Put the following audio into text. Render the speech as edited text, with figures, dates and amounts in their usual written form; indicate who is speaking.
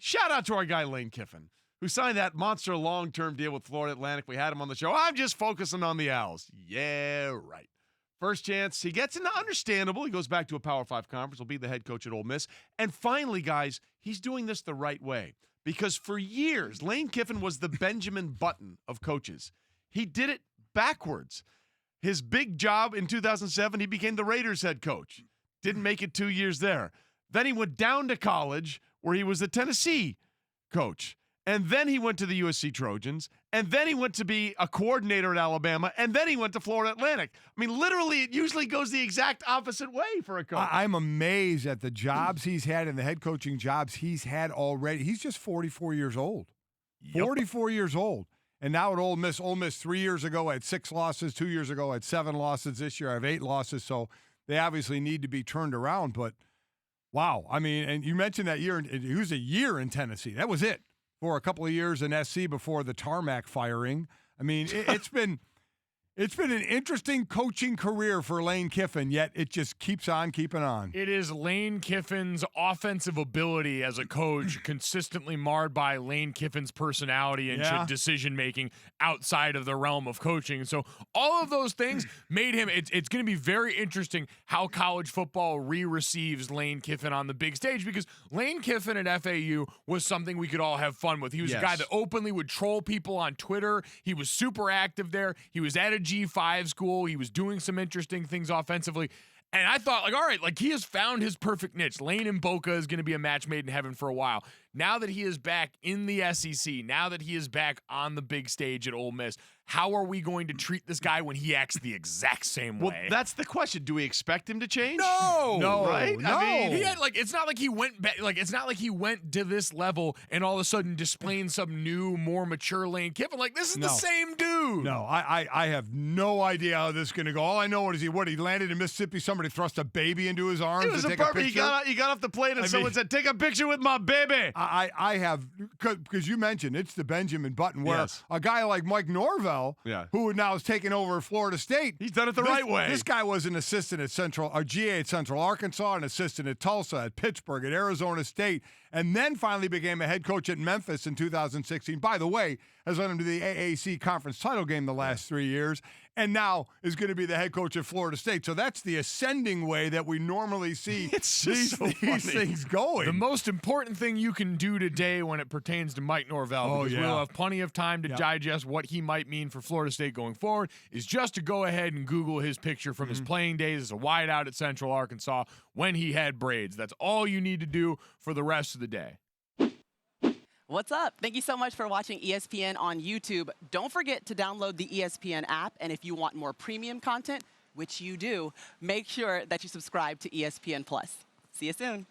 Speaker 1: Shout out to our guy Lane Kiffin, who signed that monster long-term deal with Florida Atlantic. We had him on the show. I'm just focusing on the Owls. Yeah, right. First chance he gets into, understandable. He goes back to a Power 5 conference. Will be the head coach at Ole Miss. And finally, guys, he's doing this the right way. Because for years, Lane Kiffin was the Benjamin Button of coaches. He did it backwards. His big job in 2007, he became the Raiders head coach. Didn't make it 2 years there. Then he went down to college where he was the Tennessee coach. And then he went to the USC Trojans. And then he went to be a coordinator at Alabama. And then he went to Florida Atlantic. I mean, literally, it usually goes the exact opposite way for a coach.
Speaker 2: I'm amazed at the jobs he's had and the head coaching jobs he's had already. He's just 44 years old.
Speaker 1: Yep.
Speaker 2: 44 years old. And now at Ole Miss 3 years ago had 6 losses. 2 years ago had 7 losses. This year I have 8 losses. So they obviously need to be turned around. But, wow. I mean, and you mentioned that year. He was a year in Tennessee. That was it. For a couple of years in SC before the tarmac firing. I mean, it's been an interesting coaching career for Lane Kiffin, yet it just keeps on keeping on.
Speaker 3: It is Lane Kiffin's offensive ability as a coach consistently marred by Lane Kiffin's personality and decision-making outside of the realm of coaching. So all of those things made him, it's going to be very interesting how college football receives Lane Kiffin on the big stage, because Lane Kiffin at FAU was something we could all have fun with. He was a guy that openly would troll people on Twitter. He was super active there. He was at a G5 school. He was doing some interesting things offensively. And I thought, like, all right, like, he has found his perfect niche. Lane in Boca is going to be a match made in heaven for a while. Now that he is back in the SEC, now that he is back on the big stage at Ole Miss, how are we going to treat this guy when he acts the exact same way?
Speaker 1: Well, that's the question. Do we expect him to change?
Speaker 2: No,
Speaker 1: right?
Speaker 2: No.
Speaker 1: I mean,
Speaker 3: he had, like, it's not like he went back, like, it's not like he went to this level and all of a sudden displaying some new, more mature Lane Kiffin. Like, this is the same dude.
Speaker 2: No, I have no idea how this is going to go. All I know is he landed in Mississippi. Somebody thrust a baby into his arms.
Speaker 1: It was
Speaker 2: to
Speaker 1: a
Speaker 2: take
Speaker 1: perfect.
Speaker 2: picture.
Speaker 1: He got off the plane and someone said, "Take a picture with my baby."
Speaker 2: I have, because you mentioned it's the Benjamin Button, where a guy like Mike Norvell, who now is taking over Florida State,
Speaker 1: he's done it the right way.
Speaker 2: This guy was an assistant at GA at Central Arkansas, an assistant at Tulsa, at Pittsburgh, at Arizona State, and then finally became a head coach at Memphis in 2016. By the way, has led him to the AAC conference title game the last 3 years, and now is going to be the head coach at Florida State. So that's the ascending way that we normally see these things going.
Speaker 3: The most important thing you can do today when it pertains to Mike Norvell, because we'll have plenty of time to digest what he might mean for Florida State going forward, is just to go ahead and Google his picture from his playing days as a wideout at Central Arkansas when he had braids. That's all you need to do for the rest of the day.
Speaker 4: What's up? Thank you so much for watching ESPN on YouTube. Don't forget to download the ESPN app, and if you want more premium content, which you do, make sure that you subscribe to ESPN+. See you soon.